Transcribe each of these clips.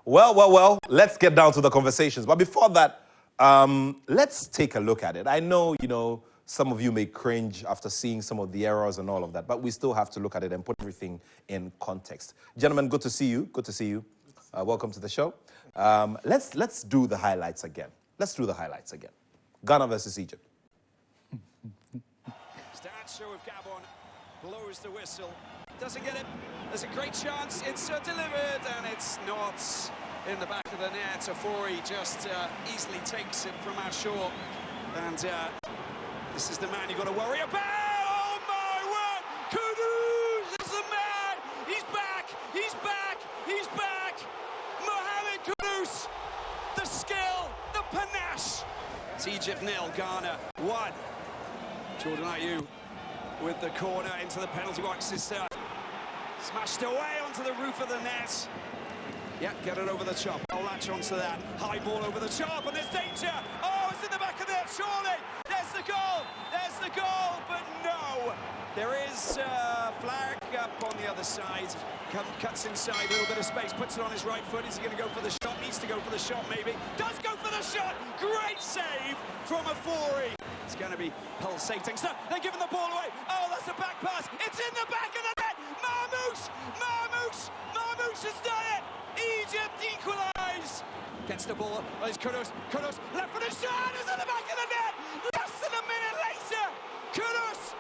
Well, let's get down to the conversations. But before that, let's take a look at it. I know, some of you may cringe after seeing some of the errors and all of that, but we still have to look at it and put everything in context. Gentlemen, good to see you. Good to see you. Welcome to the show. Let's do the highlights again. Ghana versus Egypt. Show of Gabon blows the whistle, doesn't get it. There's a great chance, it's delivered, and it's not in the back of the net. Ivory just easily takes it from our shore, and this is the man you've got to worry about. Oh my word, Kudus is the man. He's back. Mohammed Kudus, the skill, the panache. It's Egypt 0, Ghana 1. Jordan Ayew with the corner into the penalty box is smashed away onto the roof of the net. Yeah, get it over the top. I'll latch onto that. High ball over the top, and there's danger. Oh, it's in the back of the net, surely. There's the goal, but no. There is flag up on the other side. Cuts inside, a little bit of space, puts it on his right foot. Is he going to go for the shot? Needs to go for the shot, maybe. Does go for the shot. Great save from Ivory. It's going to be pulsating stuff. They're giving the ball away. Oh, that's a back pass. It's in the back of the net. Marmouche has done it. Egypt equalise. Gets the ball. There's Kudus. Left for the shot. It's in the back of the net. Less than a minute later. Kudus.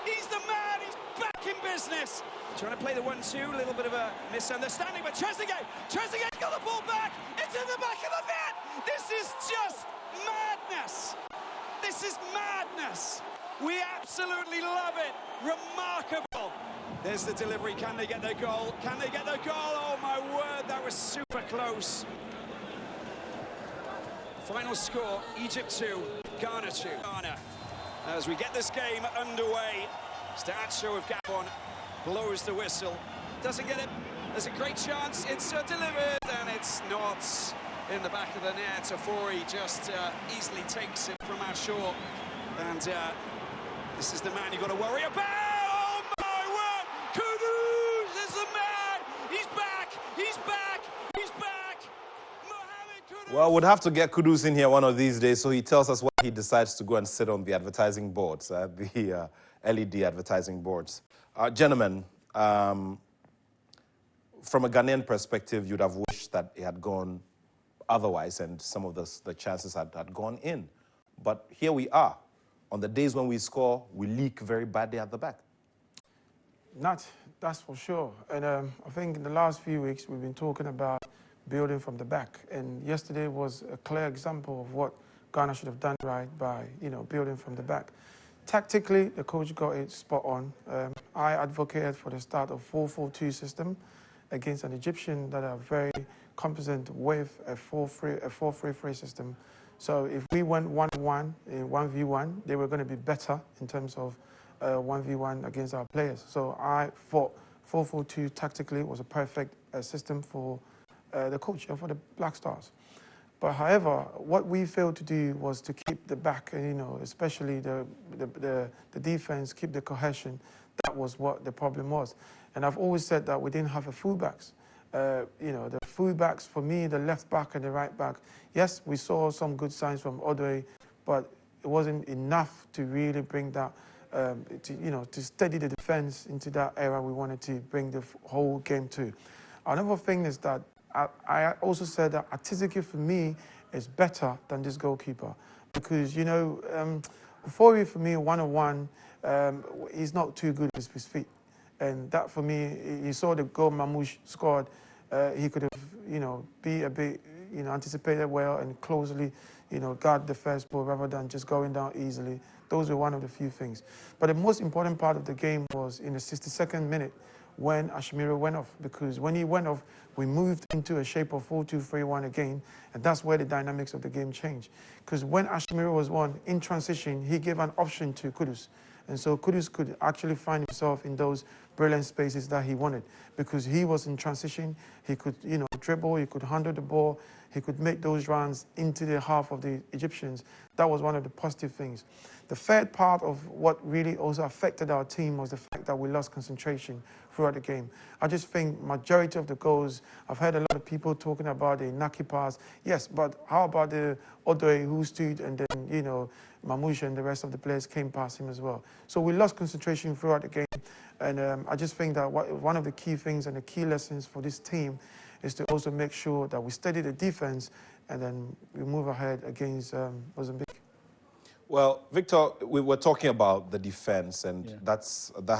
He's the man. He's back in business. Trying to play the 1-2. A little bit of a misunderstanding. But Trezeguet got the ball back. It's in the back of the net. This is just madness. We absolutely love it. Remarkable. There's the delivery. Can they get their goal? Oh my word, that was super close. Final score, Egypt 2, Ghana 2. As we get this game underway, start show of Gabon blows the whistle. Doesn't get it. There's a great chance. It's delivered, and it's not in the back of the net. Ivory just easily takes it from our shore, and this is the man you've got to worry about. Oh my word, Kudus is the man. He's back. Mohammed Kudus. Well, we'd have to get Kudus in here one of these days so he tells us why he decides to go and sit on the advertising boards, the LED advertising boards. Gentlemen, from a Ghanaian perspective, you'd have wished that it had gone otherwise and some of the chances had gone in. But here we are. On the days when we score, we leak very badly at the back. That's for sure. And I think in the last few weeks, we've been talking about building from the back. And yesterday was a clear example of what Ghana should have done right by, building from the back. Tactically, the coach got it spot on. I advocated for the start of 4-4-2 system against an Egyptian that are very competent with a 4-3-3 system. So if we went 1-1 in 1v1, they were going to be better in terms of 1v1 against our players. So I thought 4-4-2 tactically was a perfect system for the coach and for the Black Stars. But however, what we failed to do was to keep the back, especially the defense, keep the cohesion. That was what the problem was. And I've always said that we didn't have a fullbacks. The fullbacks, for me, the left back and the right back, yes, we saw some good signs from Ayew, but it wasn't enough to really bring that, to steady the defense into that era we wanted to bring the whole game to. Another thing is that I also said that Atiziki, for me, is better than this goalkeeper. Because, Ivory, for me, 1-on-1, he's not too good with his feet. And that, for me, you saw the goal Mamouche scored. He could have, be a bit, anticipated well and closely, guard the first ball rather than just going down easily. Those were one of the few things. But the most important part of the game was in the 62nd minute when Ashmiro went off. Because when he went off, we moved into a shape of 4-2-3-1 again. And that's where the dynamics of the game changed. Because when Ashmiro was on, in transition, he gave an option to Kudus. And so Kudus could actually find himself in those brilliant spaces that he wanted. Because he was in transition, he could, dribble, he could handle the ball, he could make those runs into the half of the Egyptians. That was one of the positive things. The third part of what really also affected our team was the fact that we lost concentration throughout the game. I just think majority of the goals, I've heard a lot of people talking about the Naki pass. Yes, but how about the Odoe who stood and then, you know, Mamouche and the rest of the players came past him as well. So we lost concentration throughout the game. And I just think that one of the key things and the key lessons for this team is to also make sure that we steady the defense and then we move ahead against Mozambique. Well, Victor, we were talking about the defense, and that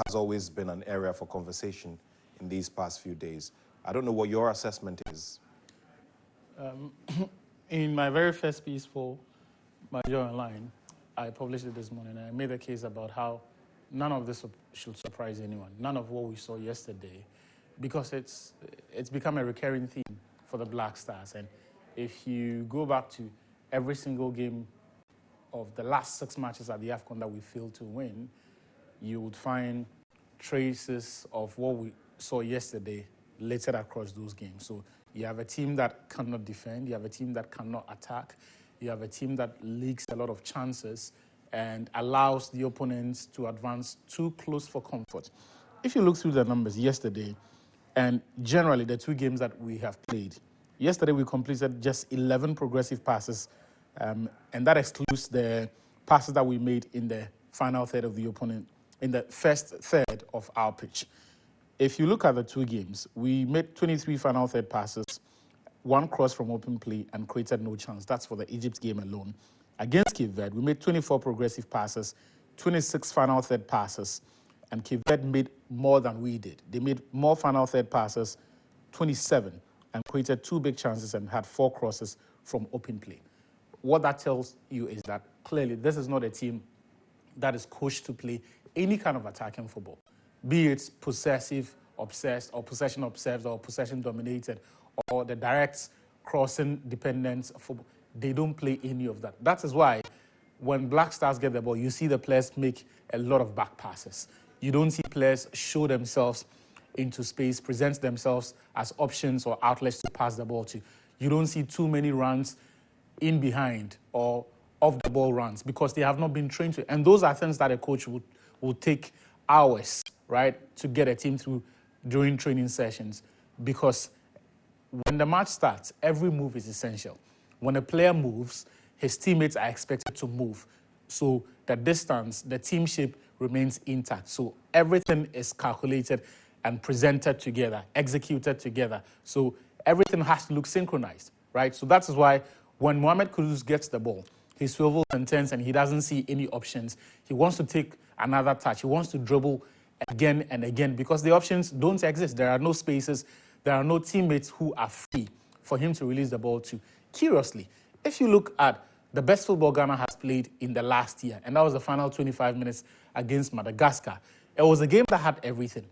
has always been an area for conversation in these past few days. I don't know what your assessment is. In my very first piece for Major Online, I published it this morning, and I made a case about how none of this should surprise anyone. None of what we saw yesterday, because it's become a recurring theme for the Black Stars. And if you go back to every single game of the last 6 matches at the AFCON that we failed to win, you would find traces of what we saw yesterday littered across those games. So you have a team that cannot defend, you have a team that cannot attack, you have a team that leaks a lot of chances and allows the opponents to advance too close for comfort. If you look through the numbers yesterday, and generally the 2 games that we have played, yesterday we completed just 11 progressive passes, and that excludes the passes that we made in the final third of the opponent, in the first third of our pitch. If you look at the 2 games, we made 23 final third passes, 1 cross from open play, and created no chance. That's for the Egypt game alone. Against Cape Verde, we made 24 progressive passes, 26 final third passes, and Cape Verde made more than we did. They made more final third passes, 27, and created 2 big chances and had 4 crosses from open play. What that tells you is that clearly this is not a team that is coached to play any kind of attacking football, be it possessive, obsessed, or possession obsessed, or possession dominated, or the direct crossing dependent football. They don't play any of that. That is why when Black Stars get the ball, you see the players make a lot of back passes. You don't see players show themselves into space, present themselves as options or outlets to pass the ball to. You don't see too many runs in behind or off the ball runs because they have not been trained to. And those are things that a coach would take hours, right, to get a team through during training sessions, because when the match starts, every move is essential. When a player moves, his teammates are expected to move. So the distance, the team shape remains intact. So everything is calculated and presented together, executed together. So everything has to look synchronized, right? So that is why when Mohammed Kudus gets the ball, he swivels and turns and he doesn't see any options. He wants to take another touch. He wants to dribble again and again because the options don't exist. There are no spaces. There are no teammates who are free for him to release the ball to. Curiously, if you look at the best football Ghana has played in the last year, and that was the final 25 minutes against Madagascar, it was a game that had everything.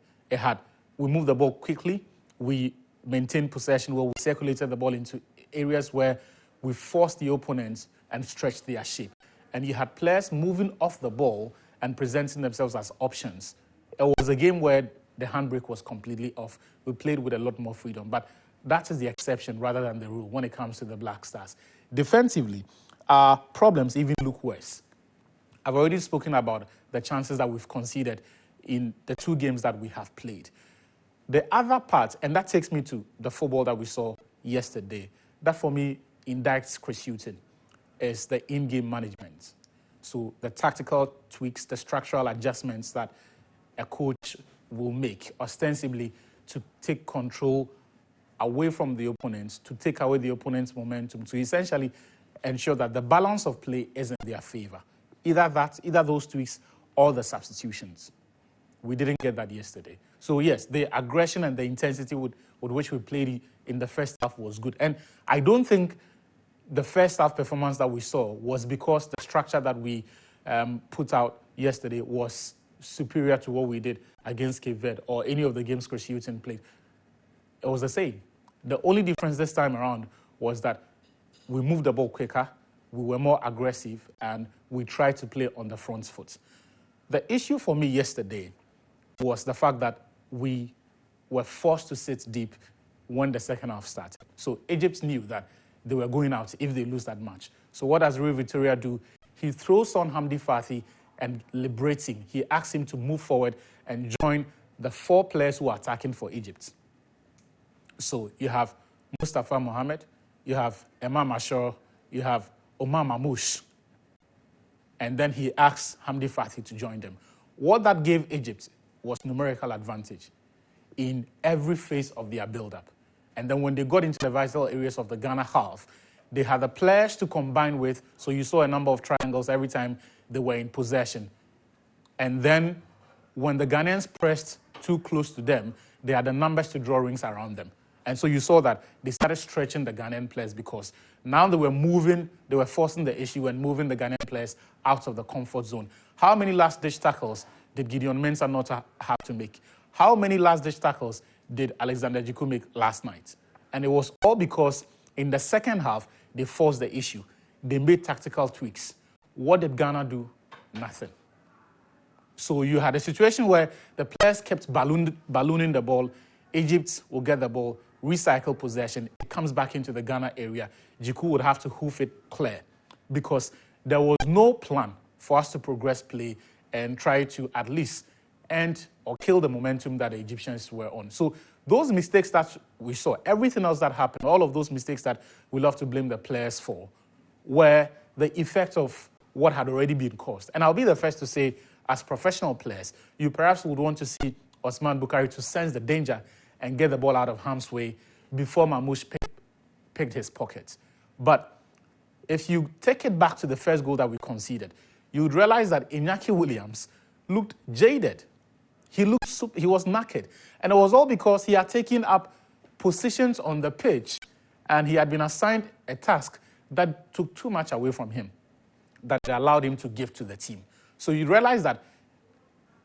We moved the ball quickly, we maintained possession where we circulated the ball into areas where we forced the opponents and stretched their shape. And you had players moving off the ball and presenting themselves as options. It was a game where the handbrake was completely off. We played with a lot more freedom, but that is the exception rather than the rule when it comes to the Black Stars. Defensively, our problems even look worse. I've already spoken about the chances that we've conceded in the 2 games that we have played. The other part, and that takes me to the football that we saw yesterday, that for me indicts Chris Hughton, is the in-game management. So the tactical tweaks, the structural adjustments that a coach will make ostensibly to take control away from the opponents, to take away the opponent's momentum, to essentially ensure that the balance of play is in their favor. Either those tweaks or the substitutions. We didn't get that yesterday. So yes, the aggression and the intensity with which we played in the first half was good. And I don't think the first half performance that we saw was because the structure that we put out yesterday was superior to what we did against Cape Verde or any of the games Chris Hughton played. It was the same. The only difference this time around was that we moved the ball quicker, we were more aggressive, and we tried to play on the front foot. The issue for me yesterday was the fact that we were forced to sit deep when the second half started. So Egypt knew that they were going out if they lose that match. So what does Rui Vitória do? he throws on Hamdi Fathi and liberates him. He asks him to move forward and join the 4 players who are attacking for Egypt. So you have Mustafa Mohamed, you have Imam Ashur, you have Omar Mamouche. And then he asks Hamdi Fathi to join them. What that gave Egypt was numerical advantage in every phase of their build-up. And then when they got into the vital areas of the Ghana half, they had the players to combine with, so you saw a number of triangles every time they were in possession. And then when the Ghanaians pressed too close to them, they had the numbers to draw rings around them. And so you saw that they started stretching the Ghanaian players because now they were forcing the issue and moving the Ghanaian players out of the comfort zone. How many last-ditch tackles did Gideon Mensah not have to make? How many last-ditch tackles did Alexander Djiku make last night? And it was all because in the second half, they forced the issue. They made tactical tweaks. What did Ghana do? Nothing. So you had a situation where the players kept ballooning the ball. Egypt will get the ball, recycle possession. It comes back into the Ghana area. Djiku would have to hoof it clear because there was no plan for us to progress play and try to at least end or kill the momentum that the Egyptians were on. So those mistakes that we saw, everything else that happened, all of those mistakes that we love to blame the players for, were the effect of what had already been caused. And I'll be the first to say, as professional players, you perhaps would want to see Osman Bukhari to sense the danger and get the ball out of harm's way before Mamouche picked his pocket. But if you take it back to the first goal that we conceded, you would realize that Iñaki Williams looked jaded. He was knackered. And it was all because he had taken up positions on the pitch and he had been assigned a task that took too much away from him, that allowed him to give to the team. So you realize that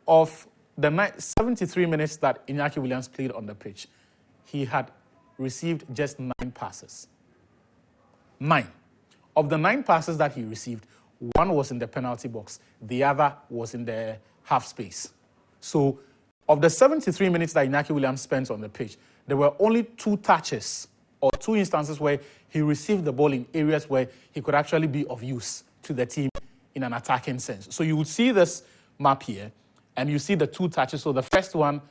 of the 73 minutes that Iñaki Williams played on the pitch, he had received just 9 passes. 9. Of the 9 passes that he received, 1 was in the penalty box, the other was in the half space. So of the 73 minutes that Iñaki Williams spent on the pitch, there were only 2 touches or 2 instances where he received the ball in areas where he could actually be of use to the team in an attacking sense. So you would see this map here, and you see the 2 touches. So the first one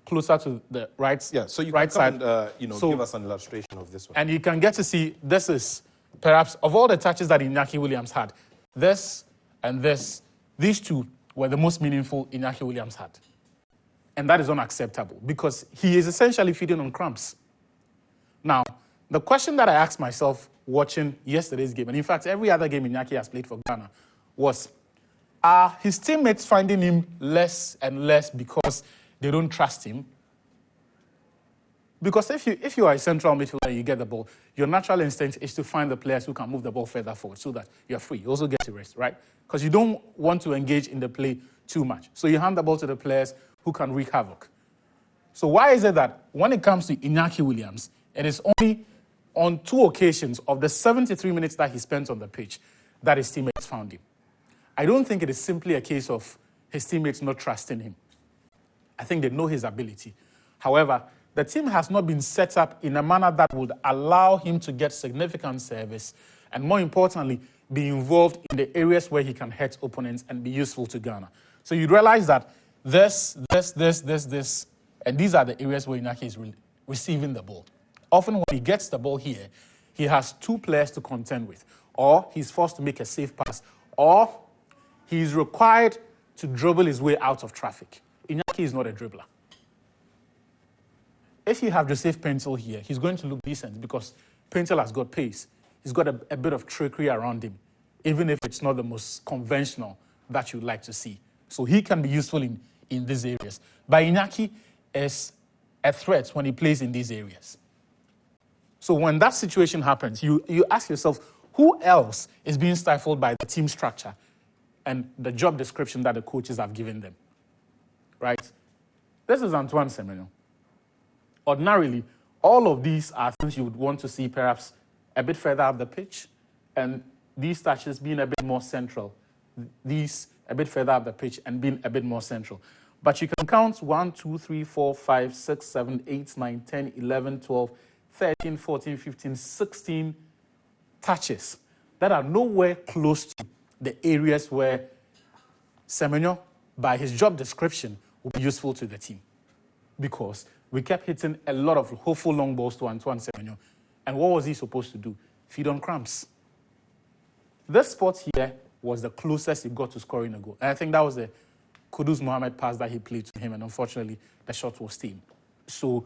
closer to the right, so you right can side. And, give us an illustration of this one. And you can get to see, this is perhaps, of all the touches that Iñaki Williams had, this and this, these 2 were the most meaningful Iñaki Williams had. And that is unacceptable because he is essentially feeding on crumbs. Now, the question that I asked myself watching yesterday's game, and in fact, every other game Iñaki has played for Ghana, was, are his teammates finding him less and less because they don't trust him? Because if you are a central midfielder and you get the ball, your natural instinct is to find the players who can move the ball further forward so that you're free. You also get to rest, right? Because you don't want to engage in the play too much. So you hand the ball to the players who can wreak havoc. So why is it that when it comes to Iñaki Williams, it is only on 2 occasions of the 73 minutes that he spent on the pitch that his teammates found him? I don't think it is simply a case of his teammates not trusting him. I think they know his ability. However, the team has not been set up in a manner that would allow him to get significant service and, more importantly, be involved in the areas where he can hurt opponents and be useful to Ghana. So you realize that this, and these are the areas where Iñaki is receiving the ball. Often when he gets the ball here, he has 2 players to contend with, or he's forced to make a safe pass, or he's required to dribble his way out of traffic. Iñaki is not a dribbler. If you have Joseph Pencil here, he's going to look decent because Pencil has got pace. He's got a bit of trickery around him, even if it's not the most conventional that you'd like to see. So he can be useful in these areas. But Iñaki is a threat when he plays in these areas. So when that situation happens, you ask yourself, who else is being stifled by the team structure and the job description that the coaches have given them, right? This is Antoine Semenyo. Ordinarily, all of these are things you would want to see perhaps a bit further up the pitch, and these touches being a bit more central, these a bit further up the pitch and being a bit more central. But you can count 1, 2, 3, 4, 5, 6, 7, 8, 9, 10, 11, 12, 13, 14, 15, 16 touches that are nowhere close to the areas where Semenyo, by his job description, will be useful to the team. Because we kept hitting a lot of hopeful long balls to Antoine Semenyo. And what was he supposed to do? Feed on cramps. This spot here was the closest he got to scoring a goal. And I think that was the Kudus Mohammed pass that he played to him, and unfortunately, the shot was tamed. So,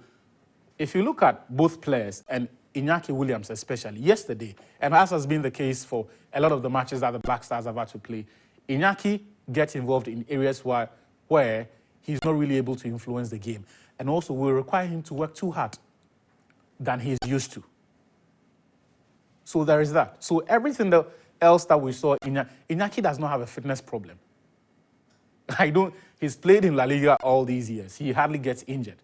if you look at both players, and Iñaki Williams especially, yesterday, and as has been the case for a lot of the matches that the Black Stars have had to play, Iñaki gets involved in areas where he's not really able to influence the game. And also, will require him to work too hard than he's used to. So there is that. So everything else that we saw, Iñaki does not have a fitness problem. He's played in La Liga all these years. He hardly gets injured.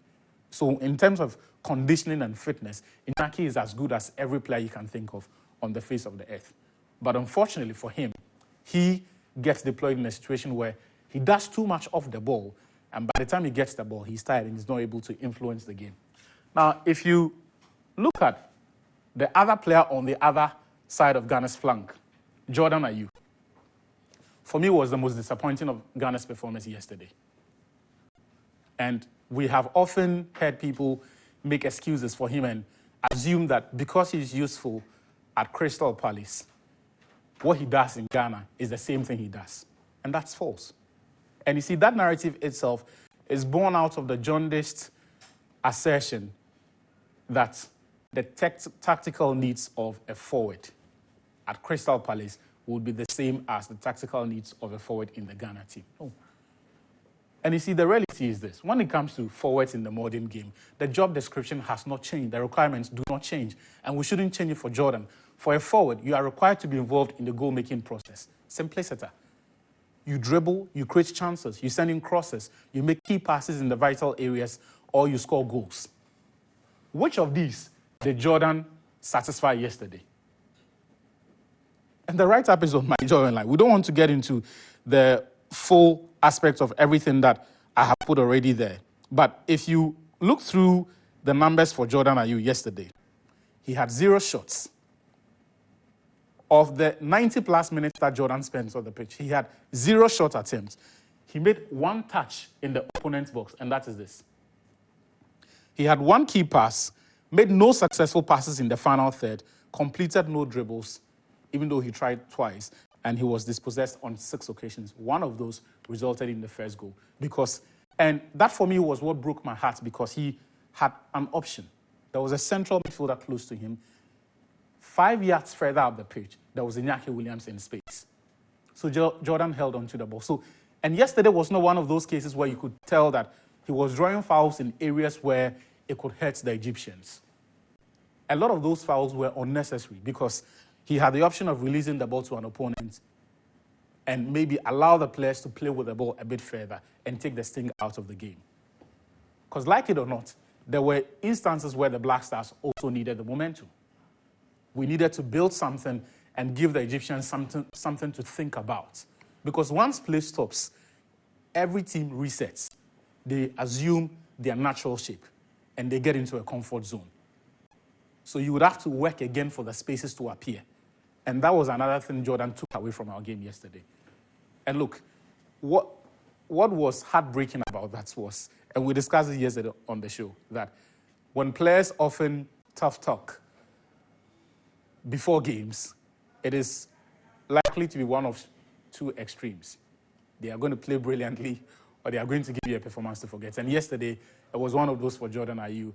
So in terms of conditioning and fitness, Iñaki is as good as every player you can think of on the face of the earth. But unfortunately for him, he gets deployed in a situation where he does too much off the ball, and by the time he gets the ball, he's tired and he's not able to influence the game. Now, if you look at the other player on the other side of Ghana's flank, Jordan Ayew, for me, was the most disappointing of Ghana's performance yesterday. And we have often heard people make excuses for him and assume that because he's useful at Crystal Palace, what he does in Ghana is the same thing he does. And that's false. And you see, that narrative itself is born out of the jaundiced assertion that the tactical needs of a forward at Crystal Palace would be the same as the tactical needs of a forward in the Ghana team. Oh. And you see, the reality is this. When it comes to forwards in the modern game, the job description has not changed. The requirements do not change. And we shouldn't change it for Jordan. For a forward, you are required to be involved in the goal-making process. Simpliciter. You dribble, you create chances, you send in crosses, you make key passes in the vital areas, or you score goals. Which of these did Jordan satisfy yesterday? And the write-up is on my Jordan line. We don't want to get into the full aspect of everything that I have put already there. But if you look through the numbers for Jordan Ayew yesterday, he had 0 shots. Of the 90-plus minutes that Jordan spent on the pitch, he had 0 shot attempts. He made 1 touch in the opponent's box, and that is this. He had 1 key pass, made no successful passes in the final third, completed no dribbles, even though he tried twice, and he was dispossessed on 6 occasions. 1 of those resulted in the first goal. And that for me was what broke my heart, because he had an option. There was a central midfielder close to him. 5 yards further up the pitch, there was Iñaki Williams in space. So Jordan held on to the ball. And yesterday was not one of those cases where you could tell that he was drawing fouls in areas where it could hurt the Egyptians. A lot of those fouls were unnecessary because he had the option of releasing the ball to an opponent and maybe allow the players to play with the ball a bit further and take the sting out of the game. Because like it or not, there were instances where the Black Stars also needed the momentum. We needed to build something and give the Egyptians something to think about. Because once play stops, every team resets. They assume their natural shape and they get into a comfort zone. So you would have to work again for the spaces to appear. And that was another thing Jordan took away from our game yesterday. And look, what was heartbreaking about that was, and we discussed it yesterday on the show, that when players often tough talk before games, it is likely to be one of 2 extremes. They are going to play brilliantly, or they are going to give you a performance to forget. And yesterday, it was one of those for Jordan Ayew.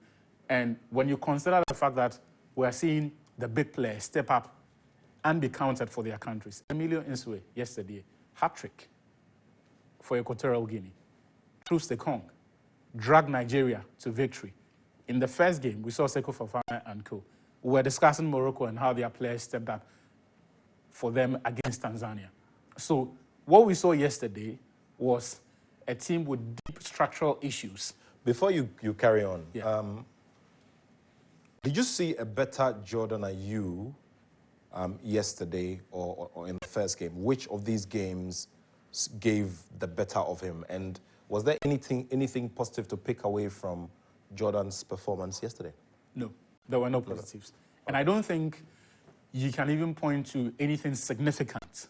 And when you consider the fact that we're seeing the big players step up and be counted for their countries. Emilio Nsue yesterday, hat-trick for Equatorial Guinea. Truce the Kong, dragged Nigeria to victory. In the first game, we saw Seko Fofana and co. We were discussing Morocco and how their players stepped up for them against Tanzania. So what we saw yesterday was a team with deep structural issues. Before you carry on, Yeah. Did you see a better Jordan Ayew yesterday or in the first game? Which of these games gave the better of him? And was there anything positive to pick away from Jordan's performance yesterday? No, there were no positives. And I don't think you can even point to anything significant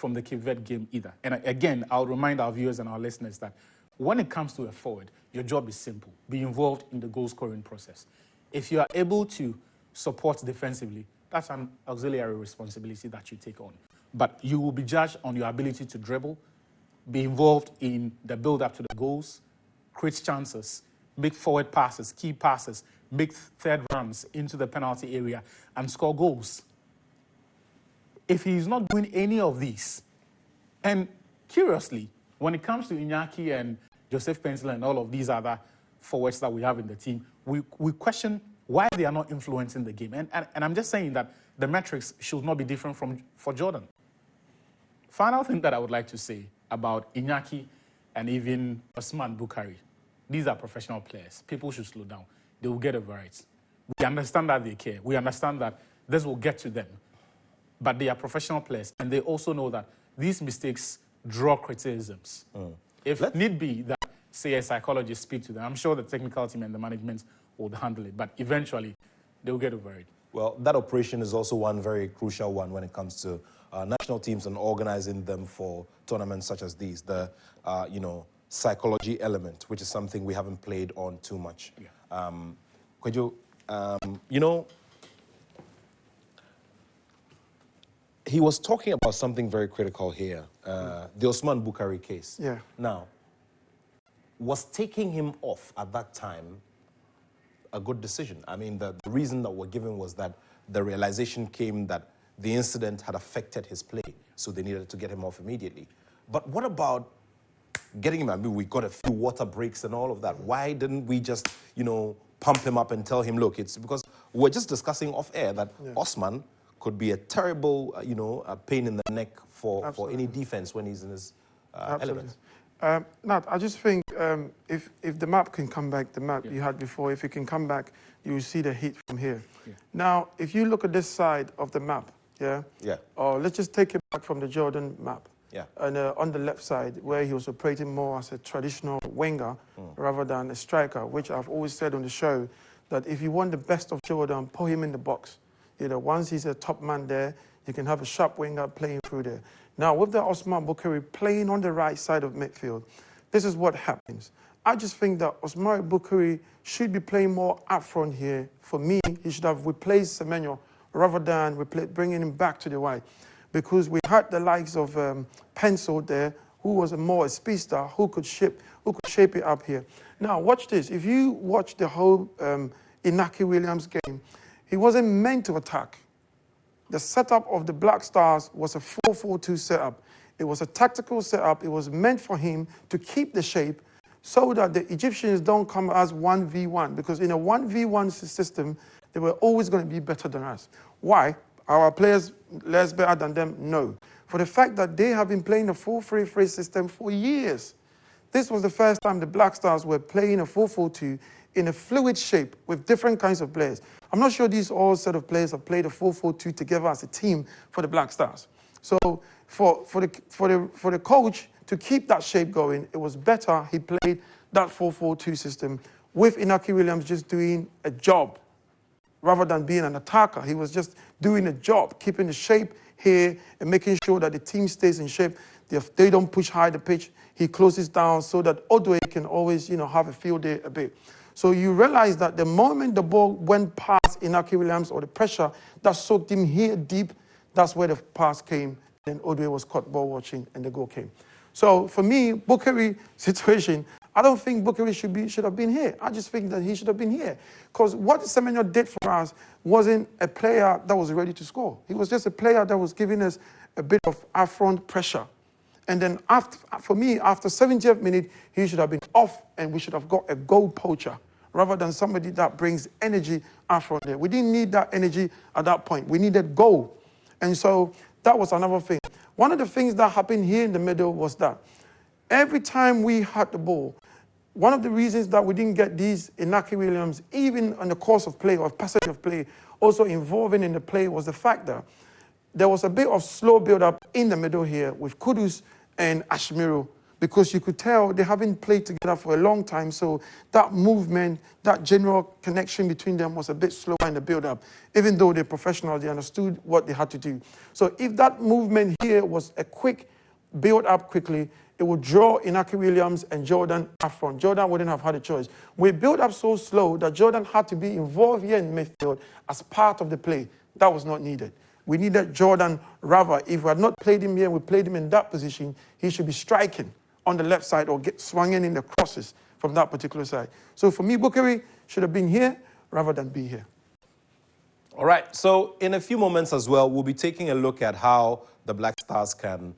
from the Cape Verde game either. And again, I'll remind our viewers and our listeners that when it comes to a forward, your job is simple. Be involved in the goal-scoring process. If you are able to support defensively, that's an auxiliary responsibility that you take on. But you will be judged on your ability to dribble, be involved in the build-up to the goals, create chances, make forward passes, key passes, make third runs into the penalty area, and score goals. If he's not doing any of these, and curiously, when it comes to Iñaki and Joseph Pencil and all of these other forwards that we have in the team, we question why they are not influencing the game. And I'm just saying that the metrics should not be different for Jordan. Final thing that I would like to say about Iñaki and even Osman Bukari. These are professional players. People should slow down. They will get over it. We understand that they care. We understand that this will get to them. But they are professional players, and they also know that these mistakes draw criticisms. If need be, that, say, a psychologist speak to them, I'm sure the technical team and the management will handle it. But eventually, they will get over it. Well, that operation is also one very crucial one when it comes to national teams and organizing them for tournaments such as these. The, psychology element, which is something we haven't played on too much. Yeah. Could you, he was talking about something very critical here, the Osman Bukari case. Yeah. Now, was taking him off at that time a good decision? I mean, the reason that we're given was that the realization came that the incident had affected his play, so they needed to get him off immediately. But what about getting him? I mean, we got a few water breaks and all of that. Why didn't we just, pump him up and tell him, look, it's because we're just discussing off air that Osman could be a terrible, a pain in the neck for any defense when he's in his element. Nat, I just think if the map can come back, the map you had before, if it can come back, you will see the heat from here. Yeah. Now, if you look at this side of the map, or let's just take it back from the Jordan map. Yeah. And on the left side, where he was operating more as a traditional winger rather than a striker, which I've always said on the show, that if you want the best of Jordan, put him in the box. Once he's a top man there, you can have a sharp winger playing through there. Now, with the Osman Bukari playing on the right side of midfield, this is what happens. I just think that Osman Bukari should be playing more up front here. For me, he should have replaced Semenyo rather than bringing him back to the right. Because we had the likes of Pencil there, who was a speedster, who could shape it up here. Now, watch this. If you watch the whole Iñaki Williams game, he wasn't meant to attack. The setup of the Black Stars was a 4-4-2 setup. It was a tactical setup. It was meant for him to keep the shape so that the Egyptians don't come as 1v1. Because in a 1v1 system, they were always going to be better than us. Why? Our players less better than them? No. For the fact that they have been playing a 4-3-3 system for years. This was the first time the Black Stars were playing a 4-4-2 in a fluid shape with different kinds of players. I'm not sure these all set of players have played a 4-4-2 together as a team for the Black Stars. So for the coach to keep that shape going, it was better he played that 4-4-2 system with Iñaki Williams just doing a job. Rather than being an attacker, he was just doing a job, keeping the shape here and making sure that the team stays in shape. They don't push high the pitch. He closes down so that Odwe can always, have a field day a bit. So you realize that the moment the ball went past Iñaki Williams or the pressure that soaked him here deep, that's where the pass came. Then Odwe was caught ball watching and the goal came. So for me, Bukari situation, I don't think Bukari should have been here. I just think that he should have been here. Because what Semenyo did for us wasn't a player that was ready to score. He was just a player that was giving us a bit of up-front pressure. And then for me, after 70th minute, he should have been off and we should have got a goal poacher rather than somebody that brings energy up front there. We didn't need that energy at that point. We needed goal. And so that was another thing. One of the things that happened here in the middle was that every time we had the ball, one of the reasons that we didn't get these Iñaki Williams, even on the course of play or passage of play, also involving in the play, was the fact that there was a bit of slow build-up in the middle here with Kudus and Ashmiru because you could tell they haven't played together for a long time. So that movement, that general connection between them was a bit slower in the build-up. Even though they're professionals, they understood what they had to do. So if that movement here was a quick build-up quickly, it would draw Inaki Williams and Jordan up front. Jordan wouldn't have had a choice. We built up so slow that Jordan had to be involved here in midfield as part of the play. That was not needed. We needed Jordan rather. If we had not played him here, we played him in that position, he should be striking on the left side or get swinging in the crosses from that particular side. So for me, Bukari should have been here rather than be here. All right, so in a few moments as well, we'll be taking a look at how the Black Stars can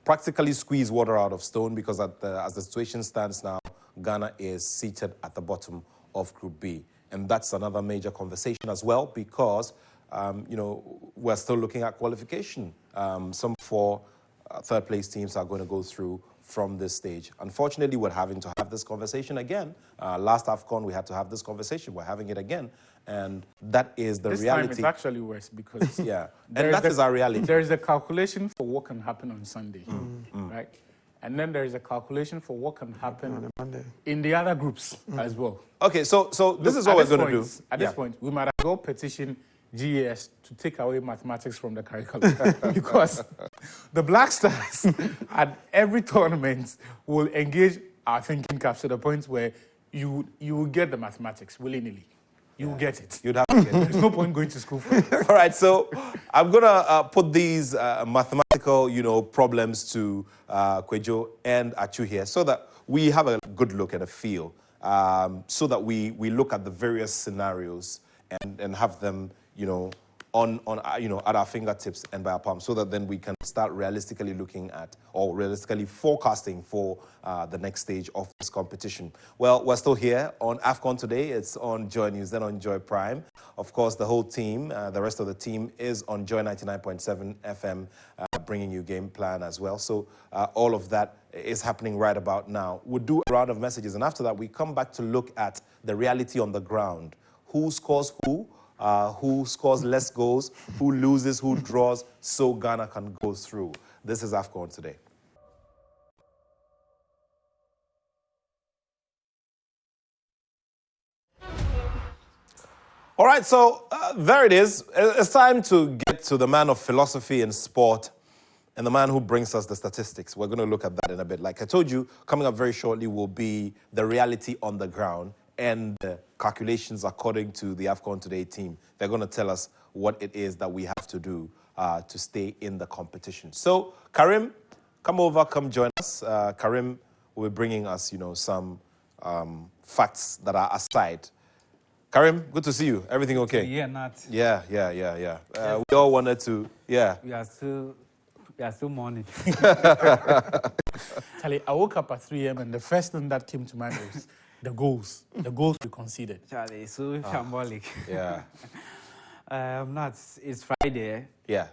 practically squeeze water out of stone, because as the situation stands now, Ghana is seated at the bottom of Group B. And that's another major conversation as well, because, we're still looking at qualification. Some 4 third-place teams are going to go through from this stage. Unfortunately, we're having to have this conversation again. Last AFCON, we had to have this conversation. We're having it again. And that is the reality. This time it's actually worse because yeah, and that is our reality. There is a calculation for what can happen on Sunday, right? And then there is a calculation for what can happen in the other groups as well. Okay, so this is what we're going to do. At this point, we might as well petition GES to take away mathematics from the curriculum because the Black Stars at every tournament will engage our thinking caps to the point where you will get the mathematics willy-nilly. You will get it. You'd have to get it. There's no point going to school for it. All right, so I'm going to put these mathematical, problems to Kwejo and Ayew here so that we have a good look and a feel, so that we look at the various scenarios and have them, at our fingertips and by our palm, so that then we can start realistically looking at or realistically forecasting for the next stage of this competition. Well, we're still here on AFCON today. It's on Joy News, then on Joy Prime. Of course, the whole team, the rest of the team is on Joy 99.7 FM, bringing you game plan as well. So all of that is happening right about now. We'll do a round of messages, and after that, we come back to look at the reality on the ground. Who scores who scores less goals, who loses, who draws, so Ghana can go through. This is AFCON today. All right, so there it is. It's time to get to the man of philosophy in sport and the man who brings us the statistics. We're going to look at that in a bit. Like I told you, coming up very shortly will be the reality on the ground and the calculations according to the AFCON Today team. They're going to tell us what it is that we have to do to stay in the competition. So, Karim, come over, come join us. Karim will be bringing us, some facts that are aside. Karim, good to see you. Everything okay? Yeah, not. Yeah. We all wanted to, yeah. We are still morning. Charlie, I woke up at 3 a.m. and the first thing that came to mind was the goals we conceded. Charlie, it's so shambolic. Yeah. It's Friday. Yeah.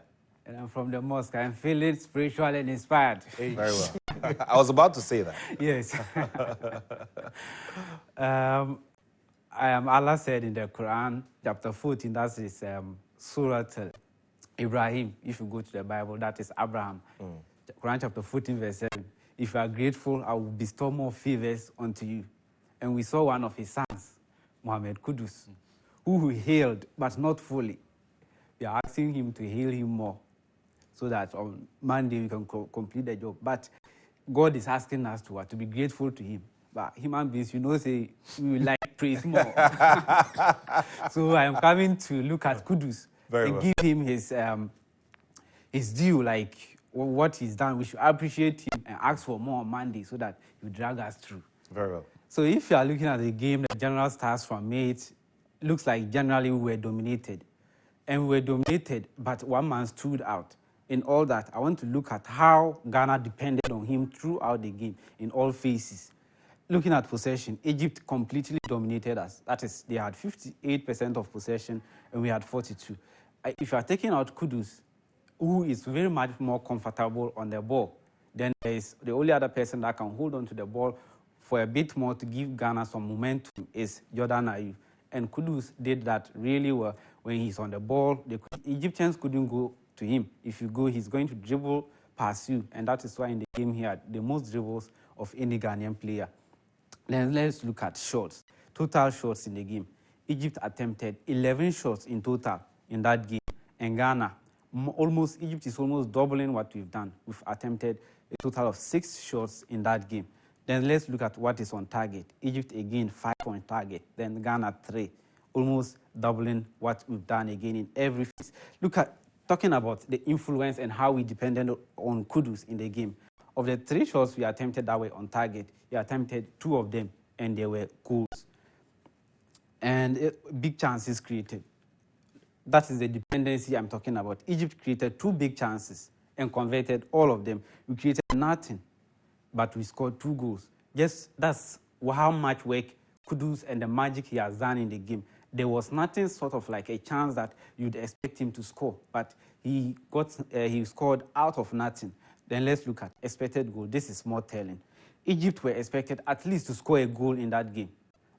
And I'm from the mosque. I'm feeling spiritual and inspired. Very well. I was about to say that. Yes. Allah said in the Quran, chapter 14, that is Surah Ibrahim. If you go to the Bible, that is Abraham. Quran chapter 14, verse 7. If you are grateful, I will bestow more favors unto you. And we saw one of his sons, Mohammed Kudus, who he healed, but not fully. We are asking him to heal him more so that on Monday we can complete the job. But God is asking us to be grateful to him. But human beings, say we like praise more. So I am coming to look at Kudus and give him his due, like what he's done. We should appreciate him and ask for more on Monday so that he will drag us through. Very well. So if you are looking at the game, the general stats from it looks like generally we were dominated. And we were dominated, but one man stood out. In all that, I want to look at how Ghana depended on him throughout the game in all phases. Looking at possession, Egypt completely dominated us. That is, they had 58% of possession and we had 42%. If you are taking out Kudus, who is very much more comfortable on the ball, then there is the only other person that can hold on to the ball for a bit more to give Ghana some momentum is Jordan Ayew. And Kudus did that really well when he's on the ball. The Egyptians couldn't go to him. If you go, he's going to dribble past you. And that is why in the game he had the most dribbles of any Ghanaian player. Then let's look at shots. Total shots in the game. Egypt attempted 11 shots in total in that game. And Ghana, Egypt is almost doubling what we've done. We've attempted a total of 6 shots in that game. Then let's look at what is on target. Egypt again, 5 on target. Then Ghana, 3. Almost doubling what we've done again in every phase. Look at, talking about the influence and how we depended on Kudus in the game. Of the 3 shots we attempted that were on target, we attempted 2 of them, and they were goals. And big chances created. That is the dependency I'm talking about. Egypt created 2 big chances and converted all of them. We created nothing, but we scored 2 goals. That's how much work Kudus and the magic he has done in the game. There was nothing sort of like a chance that you'd expect him to score, but he scored out of nothing. Then let's look at expected goal. This is more telling. Egypt were expected at least to score a goal in that game,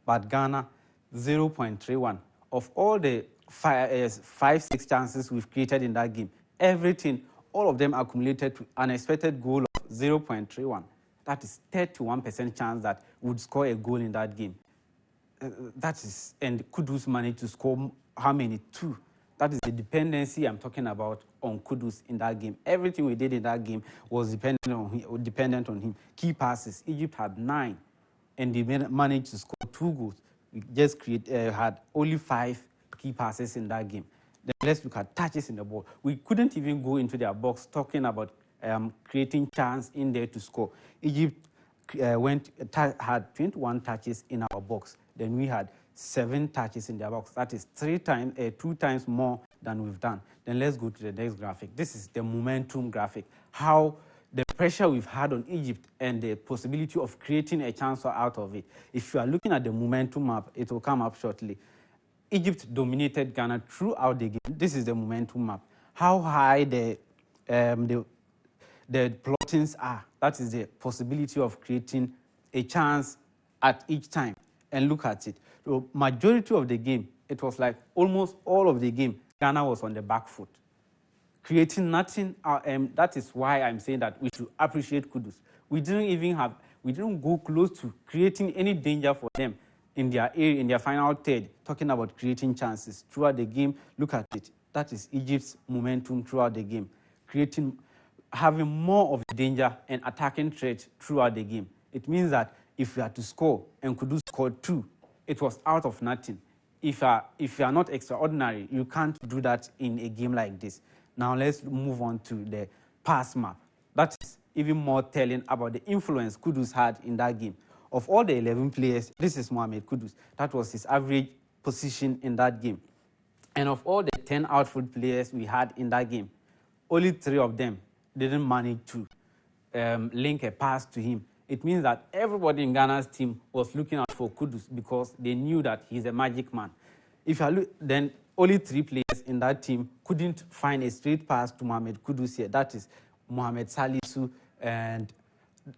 but Ghana, 0.31. Of all the 5-6 chances we've created in that game, everything, all of them accumulated to an expected goal of 0.31. That is 31% chance that would score a goal in that game. And Kudus managed to score how many? 2. That is the dependency I'm talking about on Kudus in that game. Everything we did in that game was dependent on him. Key passes, Egypt had 9, and they managed to score 2 goals. We just had only 5 key passes in that game. Then let's look at touches in the ball. We couldn't even go into their box talking about creating chance in there to score. Egypt had 21 touches in our box. Then we had 7 touches in their box. That is 2 times more than we've done. Then let's go to the next graphic. This is the momentum graphic. How the pressure we've had on Egypt and the possibility of creating a chance out of it. If you are looking at the momentum map, it will come up shortly. Egypt dominated Ghana throughout the game. This is the momentum map. How high the plottings are. That is the possibility of creating a chance at each time. And look at it. The majority of the game, it was like almost all of the game, Ghana was on the back foot, creating nothing. That is why I'm saying that we should appreciate Kudus. We didn't go close to creating any danger for them in their final third, talking about creating chances throughout the game. Look at it. That is Egypt's momentum throughout the game, having more of the danger and attacking threat throughout the game. It means that if we had to score and Kudus scored 2, it was out of nothing. If you are not extraordinary, you can't do that in a game like this. Now let's move on to the pass map. That is even more telling about the influence Kudus had in that game. Of all the 11 players, this is Mohammed Kudus. That was his average position in that game. And of all the 10 outfield players we had in that game, only 3 of them didn't manage to link a pass to him. It means that everybody in Ghana's team was looking out for Kudus because they knew that he's a magic man. If you look, then only 3 players in that team couldn't find a straight pass to Mohammed Kudus here. That is Mohamed Salisu and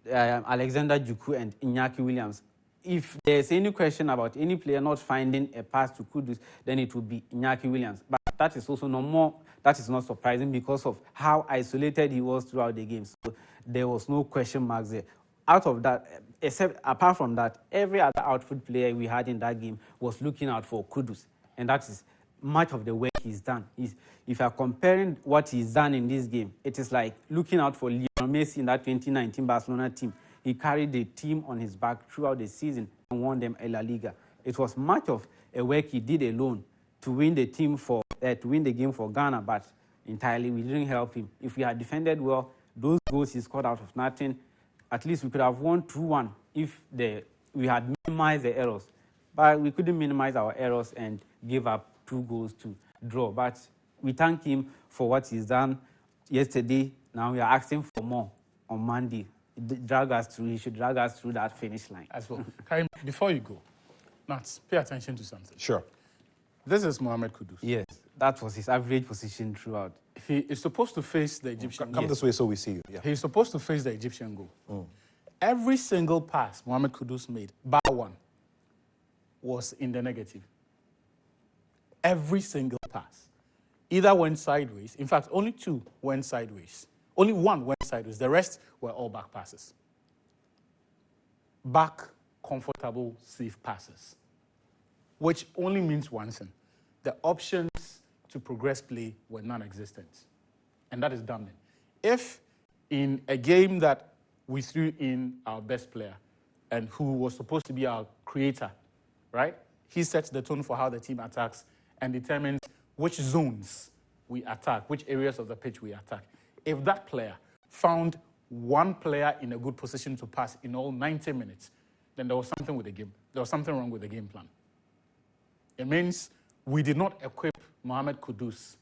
Alexander Juku and Iñaki Williams. If there's any question about any player not finding a pass to Kudus, then it would be Iñaki Williams. But that is also that is not surprising because of how isolated he was throughout the game. So there was no question marks there. Out of that, apart from that, every other outfield player we had in that game was looking out for Kudus. And that is much of the work he's done. If you are comparing what he's done in this game, it is like looking out for Lionel Messi in that 2019 Barcelona team. He carried the team on his back throughout the season and won them a La Liga. It was much of a work he did alone to win the game for Ghana, but entirely we didn't help him. If we had defended well, those goals he scored out of nothing, at least we could have won 2-1 if we had minimized the errors. But we couldn't minimize our errors and give up 2 goals to draw. But we thank him for what he's done yesterday. Now we are asking for more on Monday. He should drag us through that finish line. As well. Karim, before you go, Nats, pay attention to something. Sure. This is Mohammed Kudus. Yes, that was his average position throughout. He is supposed to face the Egyptian goal. Come this way so we see you. Yeah. He's supposed to face the Egyptian goal. Every single pass Mohammed Kudus made, bar one, was in the negative. Every single pass. Either went sideways. In fact, only 2 went sideways. Only 1 went sideways. The rest were all back passes. back comfortable, safe passes, which only means one thing. The options to progress play were non-existent. And that is damning. If in a game that we threw in our best player and who was supposed to be our creator, right? He sets the tone for how the team attacks and determines which zones we attack, which areas of the pitch we attack. If that player found one player in a good position to pass in all 90 minutes, then there was something with the game. There was something wrong with the game plan. It means we did not equip Mohammed Kudus.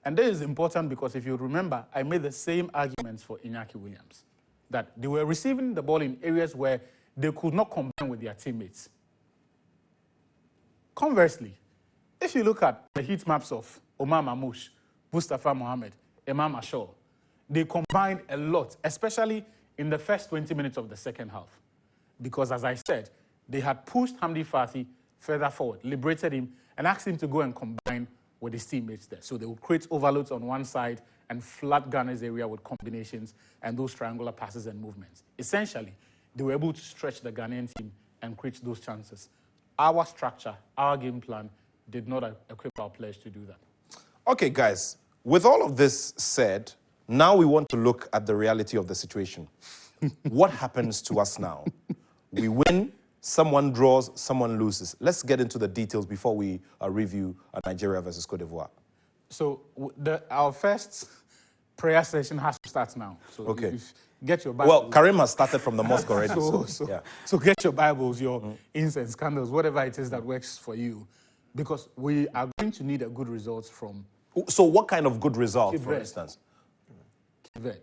And this is important because if you remember, I made the same arguments for Iñaki Williams, that they were receiving the ball in areas where they could not combine with their teammates. Conversely, if you look at the heat maps of Omar Mamouche, Mustafa Mohamed, Imam Ashur, they combined a lot, especially in the first 20 minutes of the second half. Because as I said, they had pushed Hamdi Fati further forward, liberated him, and asked him to go and combine with his teammates there. So they would create overloads on one side and flood Ghana's area with combinations and those triangular passes and movements. Essentially, they were able to stretch the Ghanaian team and create those chances. Our structure, our game plan, did not equip our players to do that. Okay, guys, with all of this said, now we want to look at the reality of the situation. What happens to us now? We win, someone draws, someone loses. Let's get into the details before we review Nigeria versus Cote d'Ivoire. So our first prayer session has to start now. So Okay. Get your Bible. Well, Karim has started from the mosque already. So get your Bibles, your incense, candles, whatever it is that works for you. Because we are going to need a good result from... So what kind of good result, for instance? Cape.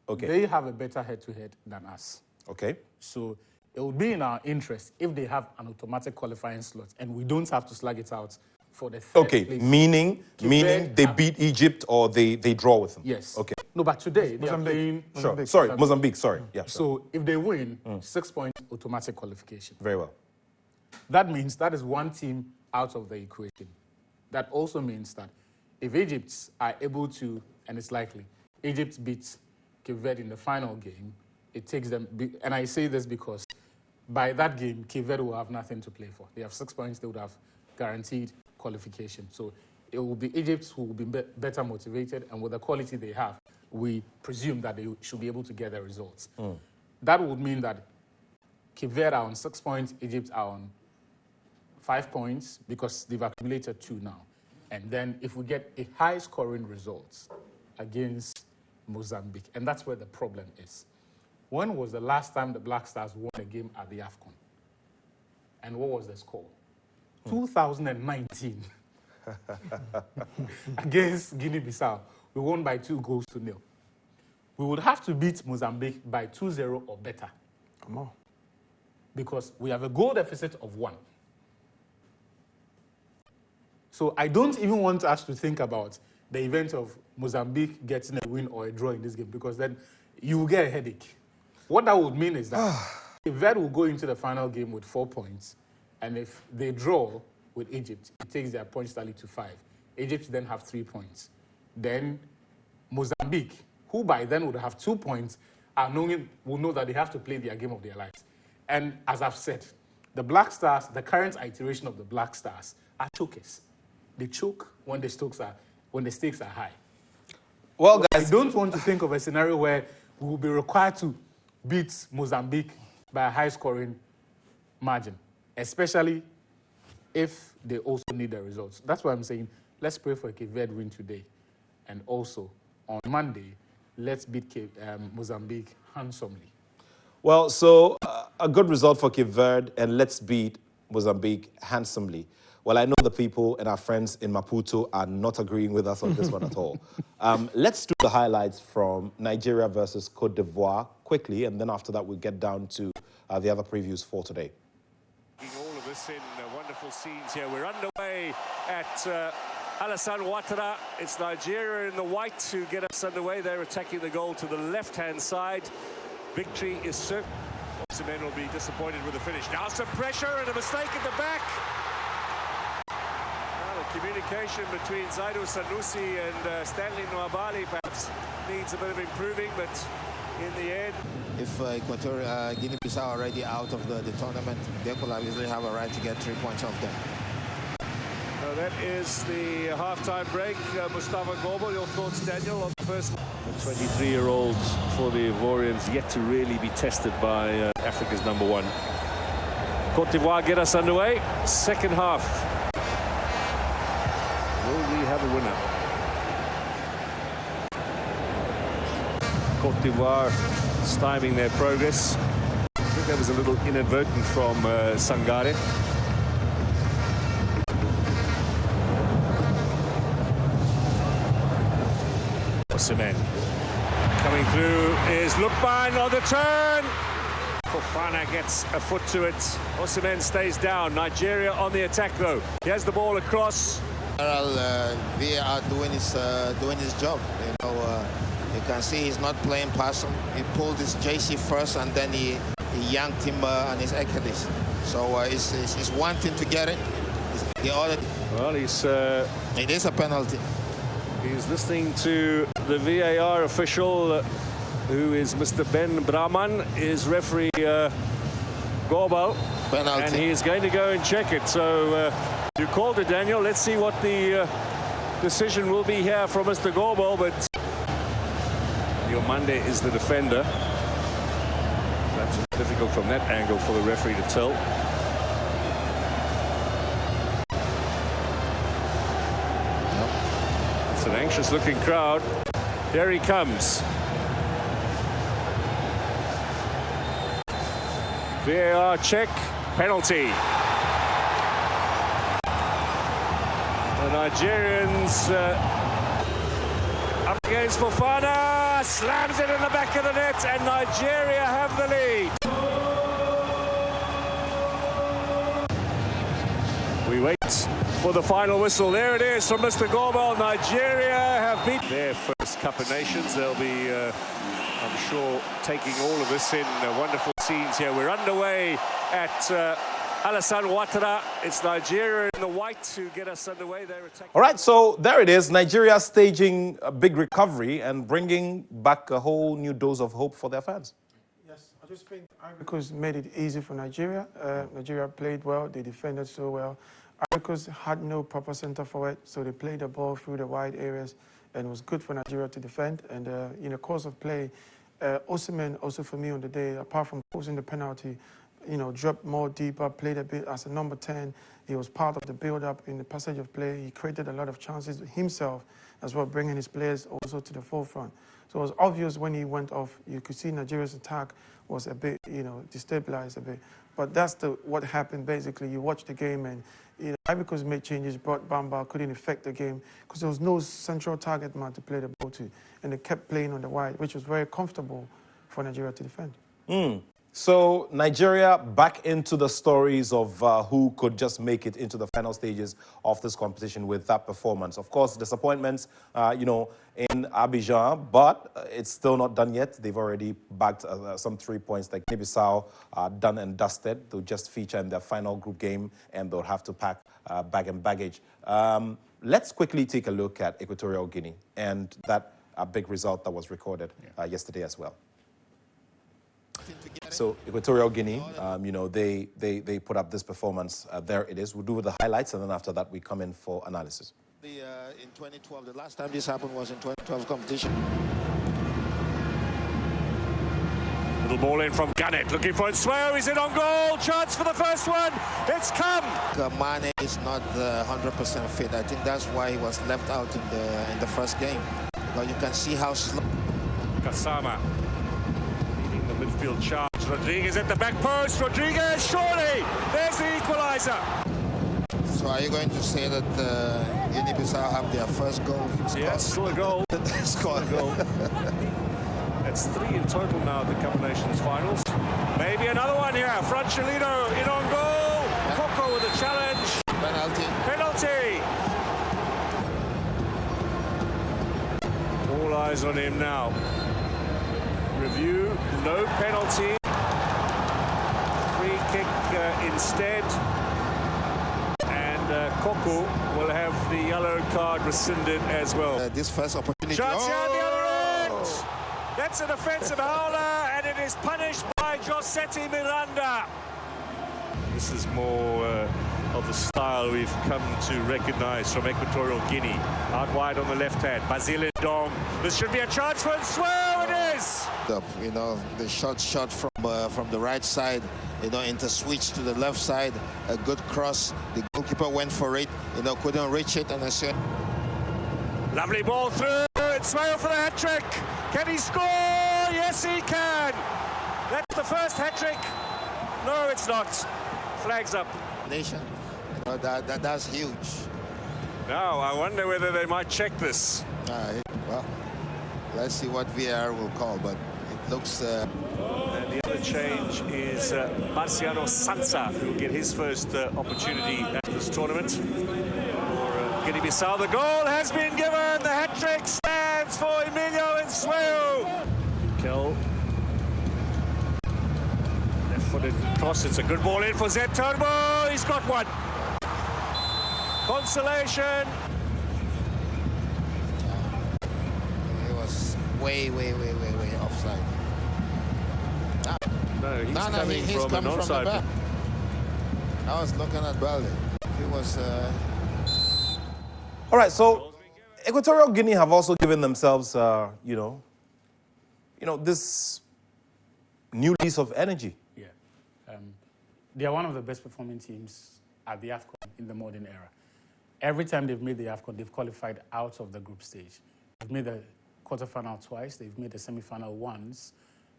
Okay. They have a better head-to-head than us. Okay. So it would be in our interest if they have an automatic qualifying slot and we don't have to slug it out for the third place. Meaning they beat Egypt or they draw with them? Yes. Okay. No, but today they are playing... Mozambique, sorry. Yeah, so if they win, 6 points automatic qualification. Very well. That means that is one team out of the equation. That also means that if Egypt are able to, and it's likely, Egypt beats Cape Verde in the final game, it takes them, and I say this because by that game, Cape Verde will have nothing to play for. They have 6 points, they would have guaranteed qualification. So it will be Egypt who will be better motivated, and with the quality they have, we presume that they should be able to get their results. That would mean that Cape Verde are on 6 points, Egypt are on 5 points, because they've accumulated 2 now. And then if we get a high-scoring result against Mozambique, and that's where the problem is. When was the last time the Black Stars won a game at the AFCON? And what was the score? 2019. Against Guinea-Bissau, we won by 2-0. We would have to beat Mozambique by 2-0 or better. Come on. Because we have a goal deficit of 1. So I don't even want us to think about the event of Mozambique getting a win or a draw in this game, because then you will get a headache. What that would mean is that if Verde will go into the final game with 4 points, and if they draw with Egypt, it takes their points tally to 5. Egypt then have 3 points. Then Mozambique, who by then would have 2 points, will know that they have to play their game of their lives. And as I've said, the Black Stars, the current iteration of the Black Stars, are chokers. They choke when the stakes are high. Well, guys, I don't want to think of a scenario where we will be required to beat Mozambique by a high-scoring margin, especially if they also need the results. That's why I'm saying let's pray for a Cape Verde win today. And also, on Monday, let's beat Mozambique handsomely. Well, so a good result for Cape Verde, and let's beat Mozambique handsomely. Well, I know the people and our friends in Maputo are not agreeing with us on this one at all. Let's do the highlights from Nigeria versus Cote d'Ivoire quickly, and then after that we'll get down to the other previews for today. All of us in wonderful scenes here. We're underway at Alassane Ouattara. It's Nigeria in the white to get us underway. They're attacking the goal to the left-hand side. Victory is certain. Some men will be disappointed with the finish. Now some pressure and a mistake at the back. Communication between Zaidu Sanusi and Stanley Nwabali perhaps needs a bit of improving, but in the end. If Equatorial Guinea-Bissau are already out of the tournament, they could obviously have a right to get 3 points off them. So that is the half-time break. Mustafa Gorbel, your thoughts, Daniel, on the first? The 23-year-olds for the Ivorians yet to really be tested by Africa's #1. Cote d'Ivoire get us underway. Second half. Will we have a winner? Cote d'Ivoire stymieing their progress. I think that was a little inadvertent from Sangare. Osimhen coming through is Lukman on the turn. Fofana gets a foot to it. Osimhen stays down. Nigeria on the attack though. He has the ball across. VAR doing his job. You know, you can see he's not playing passing. He pulled his JC first and then he yanked him on his Achilles. So it's one thing to get it. The other. Well, it is a penalty. He's listening to the VAR official, who is Mr. Ben Brahman, is referee Gorbel. Penalty. And he is going to go and check it. So you called it, Daniel. Let's see what the decision will be here from Mr. Gorbel. But Diomande is the defender. That's difficult from that angle for the referee to tell. It's an anxious-looking crowd. There he comes. VAR check, penalty. The Nigerians up against Fofana, slams it in the back of the net, and Nigeria have the lead. We wait for the final whistle. There it is from Mr. Gorbel. Nigeria have beaten their first Cup of Nations. They'll be, I'm sure, taking all of this in. Wonderful scenes here. We're underway at Alassane Ouattara. It's Nigeria in the white to get us underway. They're attacking. All right, so there it is. Nigeria staging a big recovery and bringing back a whole new dose of hope for their fans. Yes, I just think Ivory Coast made it easy for Nigeria. Nigeria played well. They defended so well. Ivory Coast had no proper centre forward, so they played the ball through the wide areas, and it was good for Nigeria to defend. And in the course of play, Osimhen, also for me on the day, apart from causing the penalty, you know, dropped more deeper, played a bit as a number 10. He was part of the build-up in the passage of play. He created a lot of chances himself as well, bringing his players also to the forefront. So it was obvious when he went off, you could see Nigeria's attack was a bit, you know, destabilized a bit. But that's what happened basically. You watch the game and, you know, Ivory Coast made changes, brought Bamba, couldn't affect the game because there was no central target man to play the ball to. And they kept playing on the wide, which was very comfortable for Nigeria to defend. So Nigeria back into the stories of who could just make it into the final stages of this competition with that performance. Of course, disappointments, you know, in Abidjan, but it's still not done yet. They've already bagged some 3 points. Like Guinea-Bissau, done and dusted. They'll just feature in their final group game, and they'll have to pack bag and baggage. Let's quickly take a look at Equatorial Guinea and that big result that was recorded yesterday as well. So Equatorial Guinea, you know, they put up this performance. There it is. We'll do the highlights, and then after that we come in for analysis. In 2012, the last time this happened was in 2012 competition. Little ball in from Gannett, looking for it. Swell, is it on goal? Chance for the first one. It's come. Mane is not 100% fit. I think that's why he was left out in the first game. Because you can see how slow. Kasama leading the midfield charge. Rodriguez at the back post. Rodriguez, surely. There's the equaliser. So are you going to say that Guinea-Bissau have their first goal? Yes, still a goal. Scored a goal. That's 3 in total now at the Cup of Nations finals. Maybe another one here. Franchelino in on goal. Yeah. Coco with a challenge. Penalty. All eyes on him now. Review, no penalty. Free kick instead. And Coco will have the yellow card rescinded as well. This first opportunity. Chance here at the other end. That's an offensive howler, and it is punished by Josetti Miranda. This is more of the style we've come to recognize from Equatorial Guinea. Out wide on the left hand, Basile Ndong. This should be a chance for Nswell. It is. You know, the shot from the right side, you know, into switch to the left side, a good cross. The goalkeeper went for it, you know, couldn't reach it, and I said, Lovely ball through. Nswell for the hat-trick. Can he score? Yes, he can. That's the first hat-trick. No, it's not. Flags up. Nation, you know, that's huge. Now, I wonder whether they might check this. Well, let's see what VAR will call, but it looks... And the other change is Marciano Sansa, who will get his first opportunity at this tournament. For Guinea-Bissau, the goal has been given. The hat-trick stands for Emilio Nswell. Mikel. Left-footed cross. It's a good ball in for Zeb Turnbull. He's got one. Consolation. It was way offside. No, he's coming from an onside. The back. I was looking at Balde. He was... All right, so Equatorial Guinea have also given themselves, you know, this new lease of energy. Yeah. They are one of the best performing teams at the AFCON in the modern era. Every time they've made the AFCON, they've qualified out of the group stage. They've made the quarterfinal twice, they've made the semi-final once,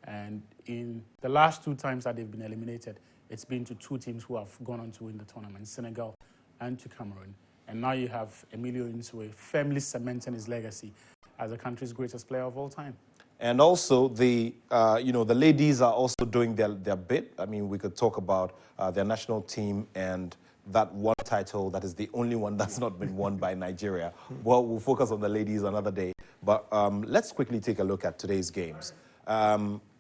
and in the last two times that they've been eliminated, it's been to two teams who have gone on to win the tournament, Senegal and to Cameroon. And now you have Emilio Nswell firmly cementing his legacy as the country's greatest player of all time. And also, the ladies are also doing their bit. I mean, we could talk about their national team and that one title that is the only one that's not been won by Nigeria. Well, we'll focus on the ladies another day. But let's quickly take a look at today's games.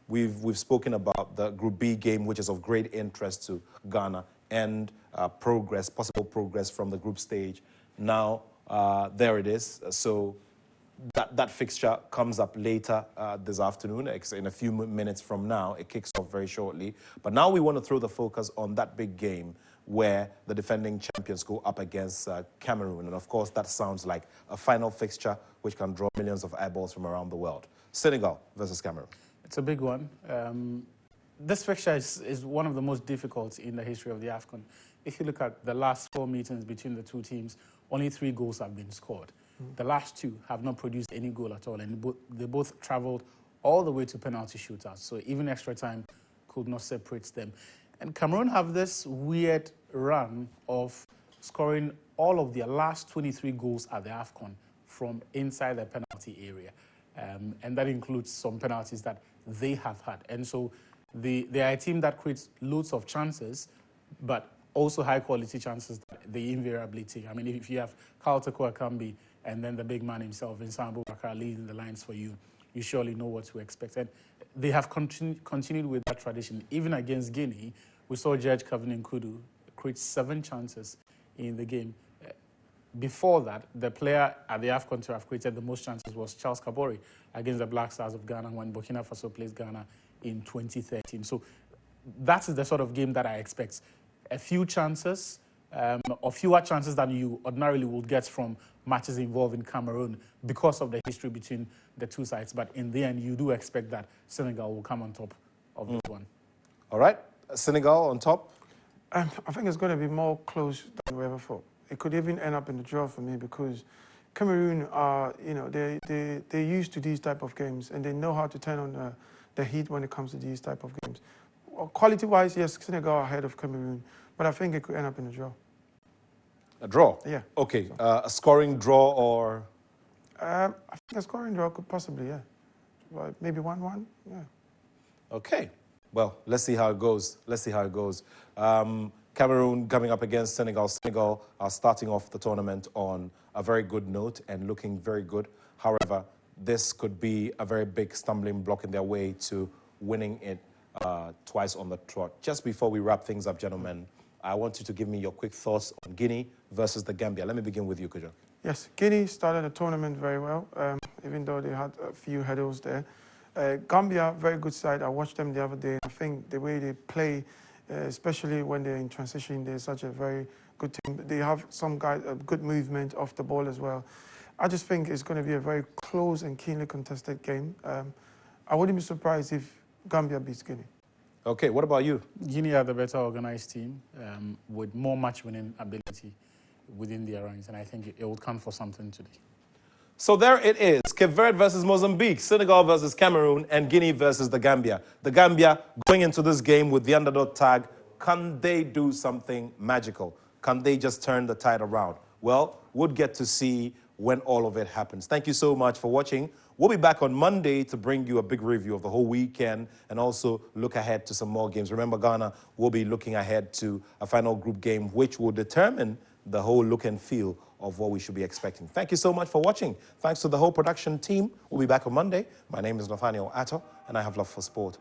We've spoken about the Group B game, which is of great interest to Ghana, and possible progress from the group stage. Now, there it is. So that fixture comes up later this afternoon. In a few minutes from now, it kicks off very shortly. But now we want to throw the focus on that big game where the defending champions go up against Cameroon. And of course, that sounds like a final fixture which can draw millions of eyeballs from around the world. Senegal versus Cameroon. It's a big one. This fixture is one of the most difficult in the history of the AFCON. If you look at the last 4 meetings between the two teams, only 3 goals have been scored. The last 2 have not produced any goal at all, and they both travelled all the way to penalty shootouts. So even extra time could not separate them. And Cameroon have this weird run of scoring all of their last 23 goals at the AFCON from inside the penalty area. And that includes some penalties that they have had. And so they are a team that creates loads of chances, but also high-quality chances that they invariably take. I mean, if you have Carl Toko Akambi and then the big man himself, Vincent Aboubakar, leading the lines for you, you surely know what to expect. And they have continued with that tradition. Even against Guinea, we saw Judge Kevin Nkudu create 7 chances in the game. Before that, the player at the AFCON to have created the most chances was Charles Kabori against the Black Stars of Ghana when Burkina Faso placed Ghana in 2013. So that is the sort of game that I expect. A few chances, or fewer chances than you ordinarily would get from matches involving Cameroon because of the history between the two sides. But in the end, you do expect that Senegal will come on top of this one. All right, Senegal on top? I think it's going to be more close than we ever thought. It could even end up in the draw for me because Cameroon are, they're used to these type of games and they know how to turn on the heat when it comes to these type of games. Quality-wise, yes, Senegal are ahead of Cameroon, but I think it could end up in a draw. A draw? Yeah. Okay, so. A scoring draw or? I think a scoring draw could possibly, yeah. Well, maybe 1-1, yeah. Okay, well, let's see how it goes. Cameroon coming up against Senegal. Senegal are starting off the tournament on a very good note and looking very good. However, this could be a very big stumbling block in their way to winning it twice on the trot. Just before we wrap things up, gentlemen, I want you to give me your quick thoughts on Guinea versus the Gambia. Let me begin with you, Kujo. Yes, Guinea started the tournament very well, even though they had a few hurdles there. Gambia, very good side. I watched them the other day. I think the way they play, especially when they're in transition, they're such a very good team. They have some guys, good movement off the ball as well. I just think it's going to be a very close and keenly contested game. I wouldn't be surprised if Gambia beats Guinea. Okay, what about you? Guinea are the better organized team with more match-winning ability within their ranks, and I think it will come for something today. So there it is, Cape Verde versus Mozambique, Senegal versus Cameroon, and Guinea versus the Gambia. The Gambia going into this game with the underdog tag. Can they do something magical? Can they just turn the tide around? Well, we'll get to see when all of it happens. Thank you so much for watching. We'll be back on Monday to bring you a big review of the whole weekend and also look ahead to some more games. Remember, Ghana will be looking ahead to a final group game, which will determine the whole look and feel of what we should be expecting. Thank you so much for watching. Thanks to the whole production team. We'll be back on Monday. My name is Nathaniel Atto, and I have love for sport.